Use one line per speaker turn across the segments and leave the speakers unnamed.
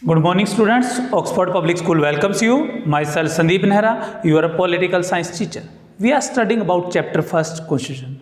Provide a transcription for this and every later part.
Good morning, students. Oxford Public School welcomes you. Myself, Sandeep Nehra, your political science teacher. We are studying about chapter 1st, Constitution.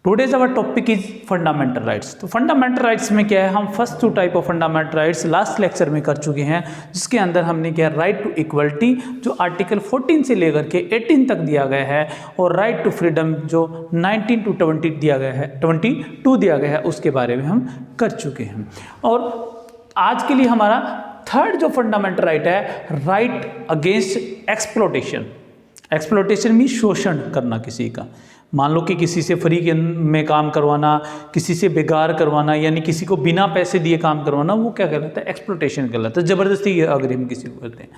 Today's our topic is fundamental rights. तो fundamental rights में क्या है, हम first two type of fundamental rights last lecture में कर चुके हैं, जिसके अंदर हमने क्या राइट टू इक्वलिटी जो आर्टिकल 14 से लेकर के 18 तक दिया गया है, और राइट टू फ्रीडम जो 19 टू 20 दिया गया है, 22 दिया गया है, उसके बारे में हम कर चुके हैं। और आज के लिए हमारा थर्ड जो फंडामेंटल राइट है, right against exploitation. Exploitation mean शोषण करना किसी का। मान लो कि किसी से फ्री में काम करवाना, किसी से बेकार करवाना, यानी किसी को बिना पैसे दिए काम करवाना, वो क्या कहलाता है? एक्सप्लोटेशन कहलाता है। ज़बरदस्ती अगर हम किसी को करते हैं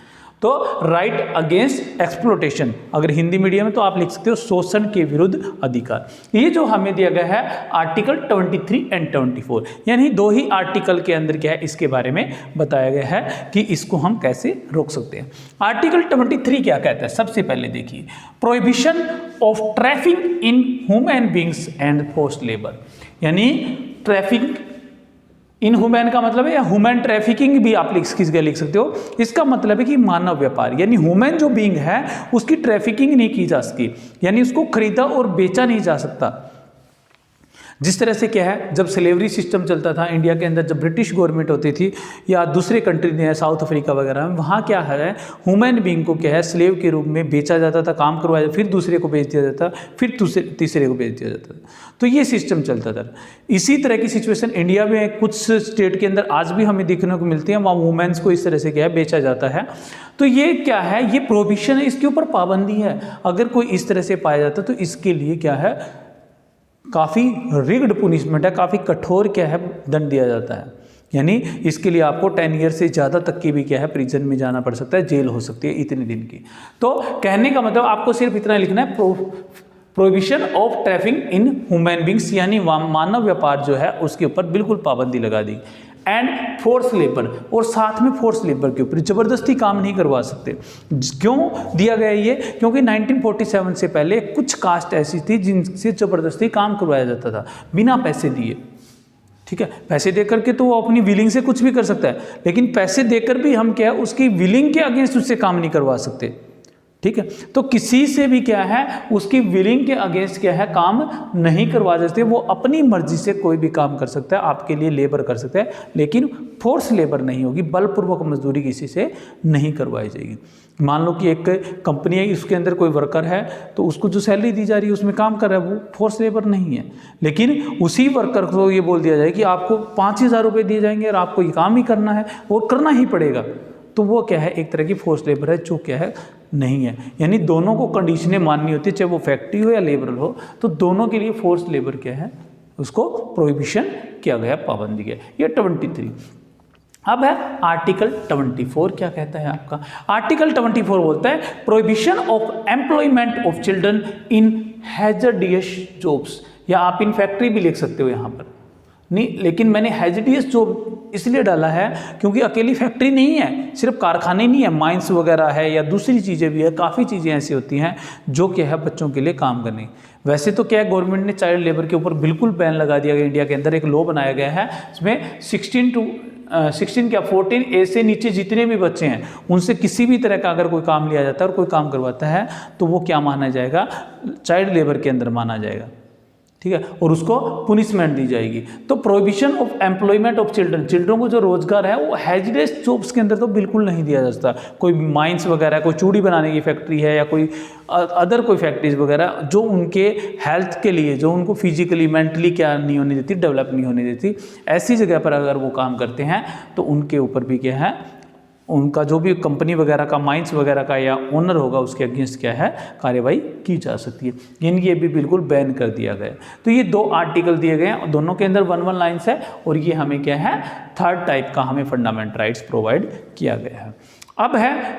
तो राइट अगेंस्ट एक्सप्लोटेशन, अगर हिंदी मीडियम में तो आप लिख सकते हो शोषण के विरुद्ध अधिकार। ये जो हमें दिया गया है आर्टिकल 23 एंड 24, यानी दो ही आर्टिकल के अंदर क्या है, इसके बारे में बताया गया है कि इसको हम कैसे रोक सकते हैं। आर्टिकल 23 क्या कहता है? सबसे पहले देखिए, prohibition of traffic in human beings and forced labour, यानी ट्रैफिक इन ह्यूमन का मतलब है, या ह्यूमन ट्रैफिकिंग भी आप लिख सकते हो। इसका मतलब है कि मानव व्यापार, यानी ह्यूमन जो बीइंग है उसकी ट्रैफिकिंग नहीं की जा सकती, यानी उसको खरीदा और बेचा नहीं जा सकता। जिस तरह से क्या है, जब स्लेवरी सिस्टम चलता था इंडिया के अंदर, जब ब्रिटिश गवर्नमेंट होती थी या दूसरे कंट्री में, साउथ अफ्रीका वगैरह में, वहाँ क्या है, ह्यूमन बीइंग को क्या है, स्लेव के रूप में बेचा जाता था, काम करवाया, फिर दूसरे को बेच दिया जाता, फिर तीसरे को बेच दिया जाता था। तो ये सिस्टम चलता था। इसी तरह की सिचुएशन इंडिया में कुछ स्टेट के अंदर आज भी हमें देखने को मिलती है, वहाँ वुमेन्स को इस तरह से क्या है, बेचा जाता है। तो ये क्या है, ये प्रोहिबिशन है, इसके ऊपर पाबंदी है। अगर कोई इस तरह से पाया जाता है तो इसके लिए क्या है, काफ़ी रिग्ड पुनिशमेंट है, काफ़ी कठोर क्या है, दंड दिया जाता है। यानी इसके लिए आपको 10 ईयर से ज़्यादा तक की भी क्या है, प्रिजन में जाना पड़ सकता है, जेल हो सकती है इतने दिन की। तो कहने का मतलब आपको सिर्फ इतना लिखना है, prohibition of trafficking in human beings, यानी मानव व्यापार जो है उसके ऊपर बिल्कुल पाबंदी लगा दी। एंड फोर्स लेबर, और साथ में फोर्स लेबर के ऊपर ज़बरदस्ती काम नहीं करवा सकते। क्यों दिया गया ये? क्योंकि 1947 से पहले कुछ कास्ट ऐसी थी जिनसे ज़बरदस्ती काम करवाया जाता था बिना पैसे दिए। ठीक है, पैसे देकर के तो वो अपनी विलिंग से कुछ भी कर सकता है, लेकिन पैसे देकर भी हम क्या है, उसकी विलिंग के अगेंस्ट उससे काम नहीं करवा सकते। ठीक है, तो किसी से भी क्या है, उसकी विलिंग के अगेंस्ट क्या है, काम नहीं करवा सकते। वो अपनी मर्जी से कोई भी काम कर सकता है, आपके लिए लेबर कर सकता है, लेकिन फोर्स लेबर नहीं होगी, बलपूर्वक मजदूरी किसी से नहीं करवाई जाएगी। मान लो कि एक कंपनी है, उसके अंदर कोई वर्कर है, तो उसको जो सैलरी दी जा रही है, उसमें काम कर रहा है, वो फोर्स लेबर नहीं है, लेकिन उसी वर्कर को ये बोल दिया जाए कि आपको 5,000 रुपये दिए जाएंगे और आपको ये काम ही करना है, वो करना ही पड़ेगा, तो वो क्या है, एक तरह की फोर्स लेबर है, जो क्या है, नहीं है। यानी दोनों को कंडीशनें माननी होती है, चाहे वो फैक्ट्री हो या लेबरल हो, तो दोनों के लिए फोर्स लेबर क्या है, उसको प्रोहिबिशन किया गया, पाबंदी है। ये 23। अब है आर्टिकल 24। क्या कहता है आपका? आर्टिकल 24 बोलता है prohibition of employment of children in hazardous jobs, या आप इन फैक्ट्री भी लिख सकते हो यहाँ पर, नहीं, लेकिन मैंने हैजर्डियस जॉब इसलिए डाला है क्योंकि अकेली फैक्ट्री नहीं है, सिर्फ कारखाने नहीं है, माइंस वगैरह है या दूसरी चीज़ें भी है, काफ़ी चीज़ें ऐसी होती हैं जो क्या है, बच्चों के लिए काम करनी। वैसे तो क्या है, गवर्नमेंट ने चाइल्ड लेबर के ऊपर बिल्कुल बैन लगा दिया गया। इंडिया के अंदर एक लॉ बनाया गया है, इसमें 14 एज से नीचे जितने भी बच्चे हैं, उनसे किसी भी तरह का अगर कोई काम लिया जाता है और कोई काम करवाता है, तो वो क्या माना जाएगा, चाइल्ड लेबर के अंदर माना जाएगा। ठीक है, और उसको पुनिशमेंट दी जाएगी। तो prohibition of employment of children, children को जो रोजगार है वो हैजर्डस जॉब्स के अंदर तो बिल्कुल नहीं दिया जा सकता। कोई माइंस वगैरह, कोई चूड़ी बनाने की फैक्ट्री है, या कोई अदर कोई फैक्ट्रीज वगैरह जो उनके हेल्थ के लिए, जो उनको फिजिकली मेंटली क्या नहीं होने देती, डेवलप नहीं होने देती, ऐसी जगह पर अगर वो काम करते हैं तो उनके ऊपर भी क्या है, उनका जो भी कंपनी वगैरह का, माइंस वगैरह का या ओनर होगा, उसके अगेंस्ट क्या है, कार्रवाई की जा सकती है। यानी ये भी बिल्कुल बैन कर दिया गया है। तो ये 2 आर्टिकल दिए गए हैं, दोनों के अंदर 1 लाइन्स है, और ये हमें क्या है, थर्ड टाइप का हमें फंडामेंटल राइट्स प्रोवाइड किया गया है। अब है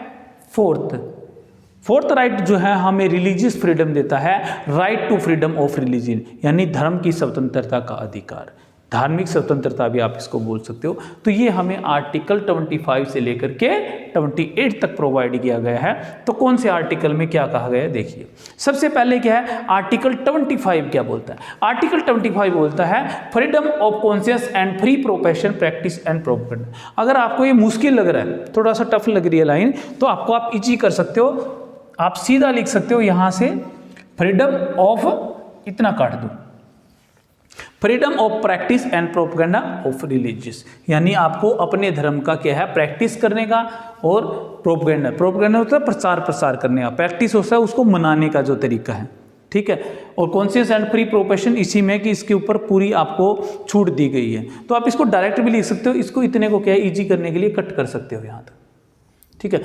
फोर्थ राइट जो है, हमें रिलीजियस फ्रीडम देता है, right to freedom of religion, यानी धर्म की स्वतंत्रता का अधिकार। धार्मिक स्वतंत्रता भी आप इसको बोल सकते हो। तो ये हमें आर्टिकल 25 से लेकर के 28 तक प्रोवाइड किया गया है। तो कौन से आर्टिकल में क्या कहा गया है देखिए। सबसे पहले क्या है, आर्टिकल 25 क्या बोलता है? आर्टिकल 25 बोलता है freedom of conscious and free profession practice and propaganda. अगर आपको ये मुश्किल लग रहा है, थोड़ा सा टफ लग रही है लाइन, तो आपको आप इजी कर सकते हो, आप सीधा लिख सकते हो यहाँ से फ्रीडम ऑफ, इतना काट दो, freedom of practice and propaganda of religious, यानी आपको अपने धर्म का क्या है प्रैक्टिस करने का, और प्रोपेगेंडा, प्रोपेगेंडा होता है प्रचार प्रसार करने का, प्रैक्टिस होता है उसको मनाने का जो तरीका है, ठीक है। और कॉन्शियस एंड फ्री प्रोफेशन इसी में कि इसके ऊपर पूरी आपको छूट दी गई है। तो आप इसको डायरेक्ट भी लिख सकते हो, इसको इतने को क्या है इजी करने के लिए कट कर सकते हो यहाँ तक, ठीक है।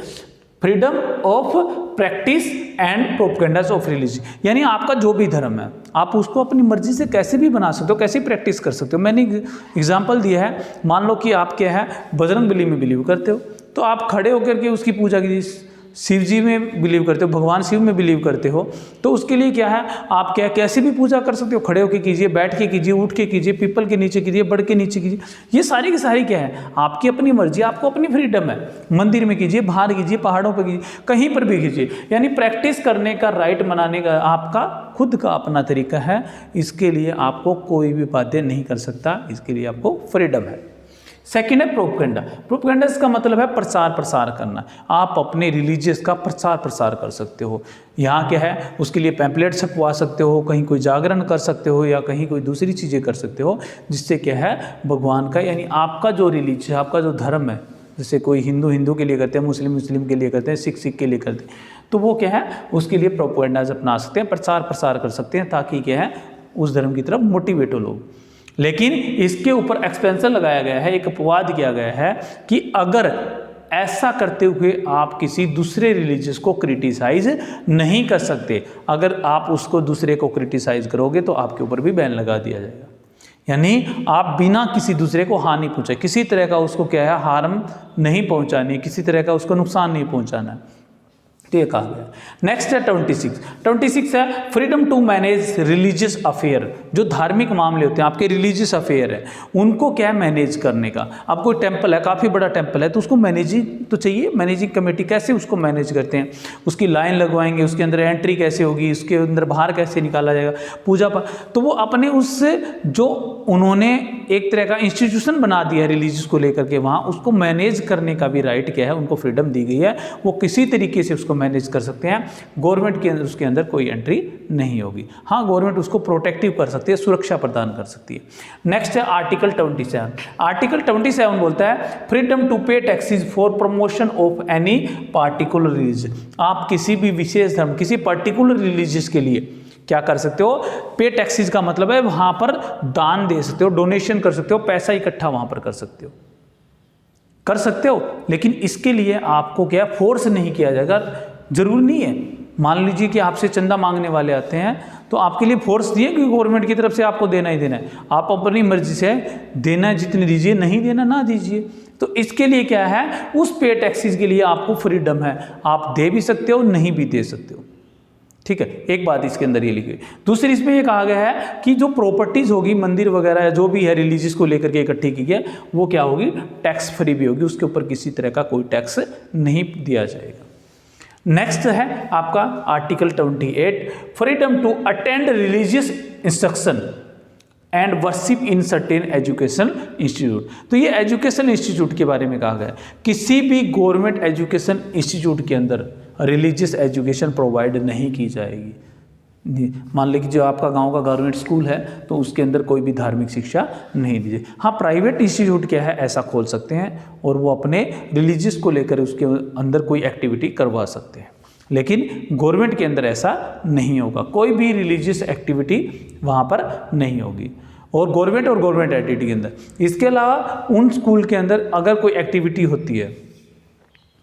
Freedom of practice and propagandas of religion, यानी आपका जो भी धर्म है आप उसको अपनी मर्जी से कैसे भी बना सकते हो, कैसे प्रैक्टिस कर सकते हो। मैंने एग्जांपल दिया है, मान लो कि आप क्या है बजरंगबली में बिलीव करते हो, तो आप खड़े होकर के उसकी पूजा कीजिए। शिव जी में बिलीव करते हो, भगवान शिव में बिलीव करते हो, तो उसके लिए क्या है आप क्या कैसे भी पूजा कर सकते हो, खड़े होकर कीजिए, बैठ के कीजिए, उठ के कीजिए, पीपल के नीचे कीजिए, बड़ के नीचे कीजिए, ये सारी की सारी क्या है आपकी अपनी मर्जी, आपको अपनी फ्रीडम है। मंदिर में कीजिए, बाहर कीजिए, पहाड़ों पर कीजिए, कहीं पर भी कीजिए, यानी प्रैक्टिस करने का, राइट मनाने का आपका खुद का अपना तरीका है। इसके लिए आपको कोई भी बाध्य नहीं कर सकता, इसके लिए आपको फ्रीडम है। सेकेंड है प्रोपेगेंडा। प्रोपेगेंडा का मतलब है प्रचार प्रसार करना। आप अपने रिलीजियस का प्रचार प्रसार कर सकते हो। यहाँ क्या है उसके लिए पैम्पलेट छपवा सकते हो, कहीं कोई जागरण कर सकते हो, या कहीं कोई दूसरी चीज़ें कर सकते हो, जिससे क्या है भगवान का, यानी आपका जो रिलीजियस है, आपका जो धर्म है, जैसे कोई हिंदू के लिए करते हैं, मुस्लिम के लिए करते हैं, सिख के लिए करते हैं, तो वो क्या है उसके लिए प्रोपेगेंडाज अपना सकते हैं, प्रचार प्रसार कर सकते हैं, ताकि क्या है उस धर्म की तरफ मोटिवेट हो लोग। लेकिन इसके ऊपर एक्सपेंशन लगाया गया है, एक अपवाद किया गया है कि अगर ऐसा करते हुए आप किसी दूसरे रिलीजियस को क्रिटिसाइज नहीं कर सकते, अगर आप उसको दूसरे को क्रिटिसाइज करोगे तो आपके ऊपर भी बैन लगा दिया जाएगा। यानी आप बिना किसी दूसरे को हानि पहुंचाए, किसी तरह का उसको क्या है हार्म नहीं पहुंचानी, किसी तरह का उसको नुकसान नहीं पहुंचाना, तो ये कहा गया। नेक्स्ट है 26 है freedom to manage religious affair. जो धार्मिक मामले होते हैं, आपके रिलीजियस अफेयर है, उनको क्या मैनेज करने का। अब कोई टेम्पल है, काफ़ी बड़ा टेम्पल है, तो उसको मैनेजिंग तो चाहिए, मैनेजिंग कमेटी कैसे उसको मैनेज करते हैं, उसकी लाइन लगवाएंगे, उसके अंदर एंट्री कैसे होगी, उसके अंदर बाहर कैसे निकाला जाएगा, पूजा पाठ, तो वो अपने उससे जो उन्होंने एक तरह का इंस्टीट्यूशन बना दिया है रिलीजियस को लेकर के, वहाँ उसको मैनेज करने का भी राइट क्या है उनको फ्रीडम दी गई है। वो किसी तरीके से उसको मैनेज कर सकते हैं, गवर्नमेंट के अंदर उसके अंदर कोई एंट्री नहीं होगी। हाँ, गवर्नमेंट उसको प्रोटेक्टिव कर सकती है, सुरक्षा प्रदान कर सकती है। नेक्स्ट है आर्टिकल 27। आर्टिकल 27 बोलता है फ्रीडम टू पे taxes for promotion of any particular religion. आप किसी भी विशेष धर्म, किसी पर्टिकुलर रिलीजियस के लिए क्या कर सकते हो, पे टैक्सेस का मतलब है वहां पर दान दे सकते हो, डोनेशन कर सकते हो, पैसा इकट्ठा वहां पर कर सकते हो, लेकिन इसके लिए आपको क्या फोर्स नहीं किया जाएगा। जरूरी नहीं है, मान लीजिए कि आपसे चंदा मांगने वाले आते हैं तो आपके लिए फोर्स दिए कि गवर्नमेंट की तरफ से आपको देना ही देना है, आप अपनी मर्जी से देना है जितनी दीजिए, नहीं देना ना दीजिए। तो इसके लिए क्या है, उस पे टैक्सेस के लिए आपको फ्रीडम है, आप दे भी सकते हो, नहीं भी दे सकते हो, ठीक है। एक बात इसके अंदर ये लिखी। दूसरी इसमें ये कहा गया है कि जो प्रॉपर्टीज होगी मंदिर वगैरह या जो भी है रिलीजियस को लेकर के इकट्ठी की है, वो क्या होगी, टैक्स फ्री भी होगी, उसके ऊपर किसी तरह का कोई टैक्स नहीं दिया जाएगा। नेक्स्ट है आपका article 28 freedom to attend religious instruction and worship in certain education institute. तो ये एजुकेशन इंस्टीट्यूट के बारे में कहा गया है, किसी भी गवर्नमेंट एजुकेशन इंस्टीट्यूट के अंदर रिलीजियस एजुकेशन प्रोवाइड नहीं की जाएगी। मान लीजिए जो आपका गांव का गवर्नमेंट स्कूल है तो उसके अंदर कोई भी धार्मिक शिक्षा नहीं दीजिए। हाँ, प्राइवेट इंस्टीट्यूट क्या है ऐसा खोल सकते हैं और वो अपने रिलीजियस को लेकर उसके अंदर कोई एक्टिविटी करवा सकते हैं, लेकिन गवर्नमेंट के अंदर ऐसा नहीं होगा, कोई भी रिलीजियस एक्टिविटी वहाँ पर नहीं होगी और गवर्नमेंट एंटिटी के अंदर। इसके अलावा उन स्कूल के अंदर अगर कोई एक्टिविटी होती है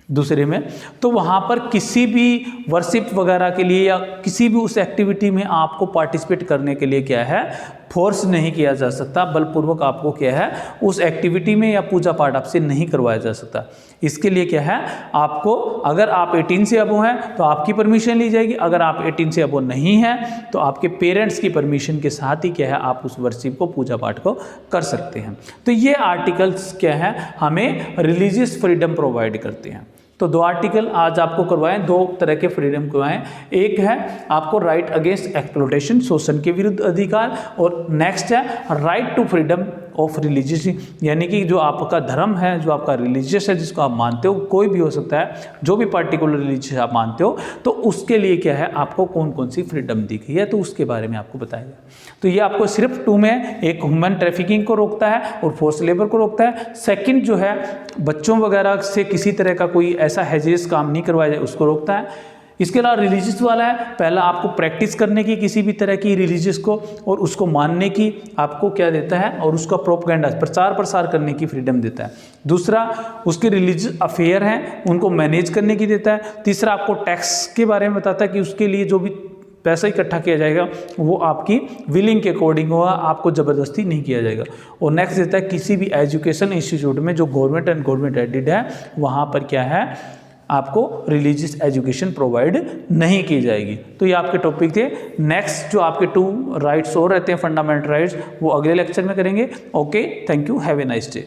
दूसरे में, तो वहाँ पर किसी भी वर्शिप वगैरह के लिए या किसी भी उस एक्टिविटी में आपको पार्टिसिपेट करने के लिए क्या है, फोर्स नहीं किया जा सकता, बलपूर्वक आपको क्या है उस एक्टिविटी में या पूजा पाठ आपसे नहीं करवाया जा सकता। इसके लिए क्या है, आपको अगर आप 18 से अबव हैं तो आपकी परमिशन ली जाएगी, अगर आप 18 से अबव नहीं हैं तो आपके पेरेंट्स की परमिशन के साथ ही क्या है आप उस वर्शिप को, पूजा पाठ को कर सकते हैं। तो ये आर्टिकल्स क्या है हमें रिलीजियस फ्रीडम प्रोवाइड करते हैं। तो 2 आर्टिकल आज आपको करवाएं, 2 तरह के फ्रीडम करवाएं। एक है आपको राइट अगेंस्ट एक्सप्लॉयटेशन, शोषण के विरुद्ध अधिकार, और नेक्स्ट है right to freedom of religious, यानी कि जो आपका धर्म है, जो आपका रिलीजियस है, जिसको आप मानते हो, कोई भी हो सकता है, जो भी पार्टिकुलर रिलीजियस आप मानते हो, तो उसके लिए क्या है आपको कौन कौन सी फ्रीडम दी गई है, तो उसके बारे में आपको बताया जाए। तो ये आपको सिर्फ 2 में, एक ह्यूमन ट्रैफिकिंग को रोकता है और फोर्स लेबर को रोकता है। सेकंड जो है बच्चों वगैरह से किसी तरह का कोई ऐसा हैजियस काम नहीं करवाया जाए, उसको रोकता है। इसके अलावा रिलीजियस वाला है, पहला आपको प्रैक्टिस करने की किसी भी तरह की रिलीजियस को और उसको मानने की आपको क्या देता है, और उसका प्रोपेगेंडा प्रचार प्रसार करने की फ्रीडम देता है। दूसरा उसके रिलीजियस अफेयर हैं उनको मैनेज करने की देता है। तीसरा आपको टैक्स के बारे में बताता है कि उसके लिए जो भी पैसा इकट्ठा किया जाएगा वो आपकी विलिंग के अकॉर्डिंग होगा, आपको ज़बरदस्ती नहीं किया जाएगा। और नेक्स्ट देता है किसी भी एजुकेशन इंस्टीट्यूट में जो गवर्नमेंट एंड गवर्नमेंट एडेड है वहाँ पर क्या है आपको रिलीजियस एजुकेशन प्रोवाइड नहीं की जाएगी। तो ये आपके टॉपिक थे। नेक्स्ट जो आपके 2 राइट्स और रहते हैं फंडामेंटल राइट्स, वो अगले लेक्चर में करेंगे। Okay, thank you, have a nice day.